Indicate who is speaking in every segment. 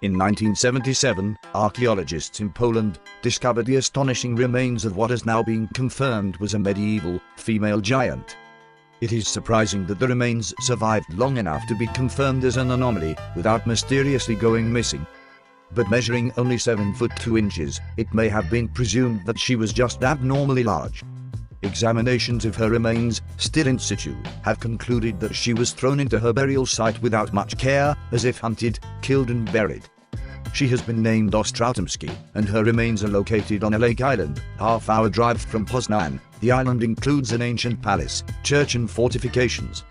Speaker 1: In 1977, archaeologists in Poland discovered the astonishing remains of what has now been confirmed was a medieval female giant. It is surprising that the remains survived long enough to be confirmed as an anomaly without mysteriously going missing. But measuring only 7 foot 2 inches, it may have been presumed that she was just abnormally large. Examinations of her remains, still in situ, have concluded that she was thrown into her burial site without much care, as if hunted, killed and buried. She has been named Ostrautomsky, and her remains are located on a lake island, half-hour drive from Poznan. The island includes an ancient palace, church and fortifications.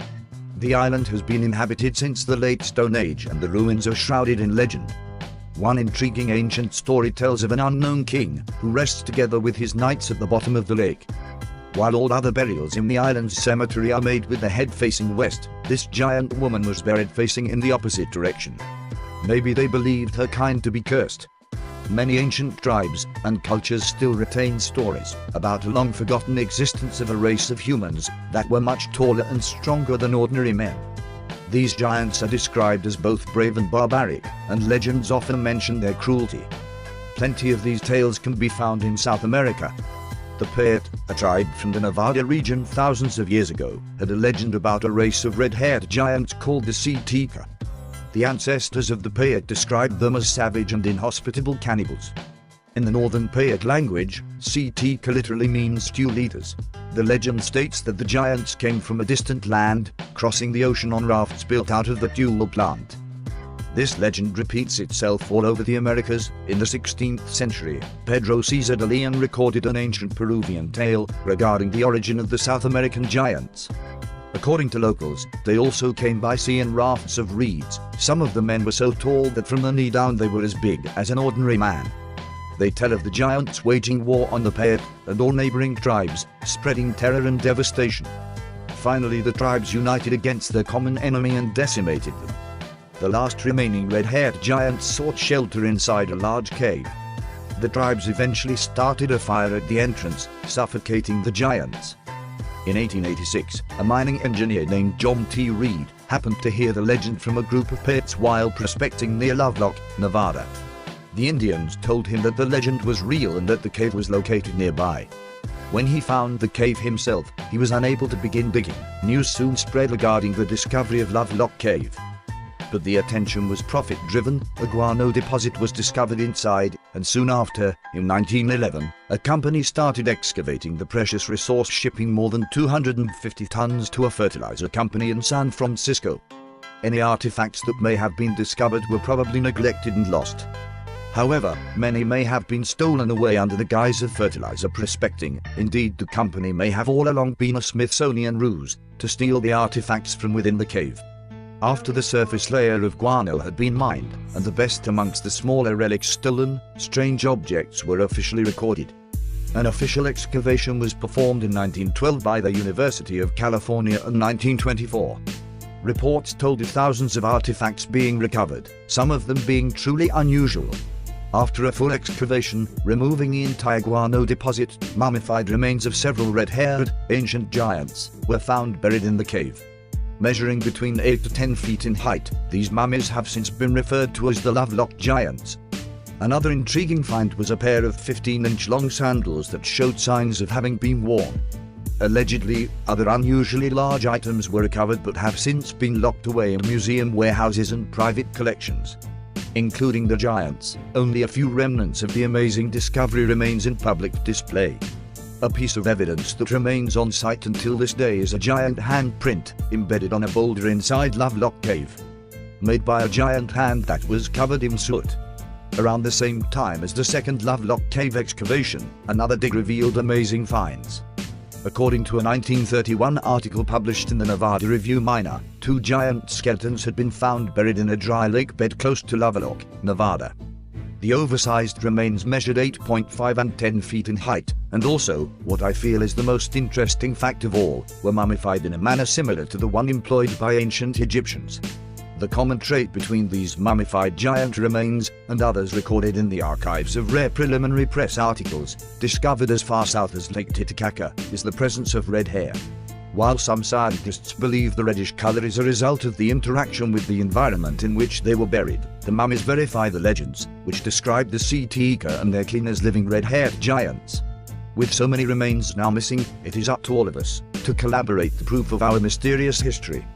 Speaker 1: The island has been inhabited since the late Stone Age, and the ruins are shrouded in legend. One intriguing ancient story tells of an unknown king who rests together with his knights at the bottom of the lake. While all other burials in the island's cemetery are made with the head facing west, this giant woman was buried facing in the opposite direction. Maybe they believed her kind to be cursed. Many ancient tribes and cultures still retain stories about a long-forgotten existence of a race of humans that were much taller and stronger than ordinary men. These giants are described as both brave and barbaric, and legends often mention their cruelty. Plenty of these tales can be found in South America. The Payet, a tribe from the Nevada region thousands of years ago, had a legend about a race of red-haired giants called the Sitika. The ancestors of the Payet described them as savage and inhospitable cannibals. In the northern Payet language, Sitika literally means stew eaters. The legend states that the giants came from a distant land, crossing the ocean on rafts built out of the tule plant. This legend repeats itself all over the Americas. In the 16th century, Pedro Cesar de Leon recorded an ancient Peruvian tale regarding the origin of the South American giants. According to locals, they also came by sea in rafts of reeds. Some of the men were so tall that from the knee down they were as big as an ordinary man. They tell of the giants waging war on the Payet and all neighboring tribes, spreading terror and devastation. Finally, the tribes united against their common enemy and decimated them. The last remaining red-haired giants sought shelter inside a large cave. The tribes eventually started a fire at the entrance, suffocating the giants. In 1886, a mining engineer named John T. Reed happened to hear the legend from a group of Payets while prospecting near Lovelock, Nevada. The Indians told him that the legend was real and that the cave was located nearby. When he found the cave himself, he was unable to begin digging. News soon spread regarding the discovery of Lovelock Cave. But the attention was profit-driven. A guano deposit was discovered inside, and soon after, in 1911, a company started excavating the precious resource, shipping more than 250 tons to a fertilizer company in San Francisco. Any artifacts that may have been discovered were probably neglected and lost. However, many may have been stolen away under the guise of fertilizer prospecting. Indeed, the company may have all along been a Smithsonian ruse to steal the artifacts from within the cave. After the surface layer of guano had been mined, and the best amongst the smaller relics stolen, strange objects were officially recorded. An official excavation was performed in 1912 by the University of California in 1924. Reports told of thousands of artifacts being recovered, some of them being truly unusual. After a full excavation, removing the entire guano deposit, mummified remains of several red-haired, ancient giants were found buried in the cave. Measuring between 8 to 10 feet in height, these mummies have since been referred to as the Lovelock Giants. Another intriguing find was a pair of 15-inch long sandals that showed signs of having been worn. Allegedly, other unusually large items were recovered but have since been locked away in museum warehouses and private collections. Including the giants, only a few remnants of the amazing discovery remains in public display. A piece of evidence that remains on site until this day is a giant handprint embedded on a boulder inside Lovelock Cave, made by a giant hand that was covered in soot. Around the same time as the second Lovelock Cave excavation, another dig revealed amazing finds. According to a 1931 article published in the Nevada Review Minor, 2 giant skeletons had been found buried in a dry lake bed close to Lovelock, Nevada. The oversized remains measured 8.5 and 10 feet in height, and also, what I feel is the most interesting fact of all, were mummified in a manner similar to the one employed by ancient Egyptians. The common trait between these mummified giant remains and others recorded in the archives of rare preliminary press articles, discovered as far south as Lake Titicaca, is the presence of red hair. While some scientists believe the reddish color is a result of the interaction with the environment in which they were buried, the mummies verify the legends, which describe the Sea Teeka and their kin as living red-haired giants. With so many remains now missing, it is up to all of us to collaborate the proof of our mysterious history.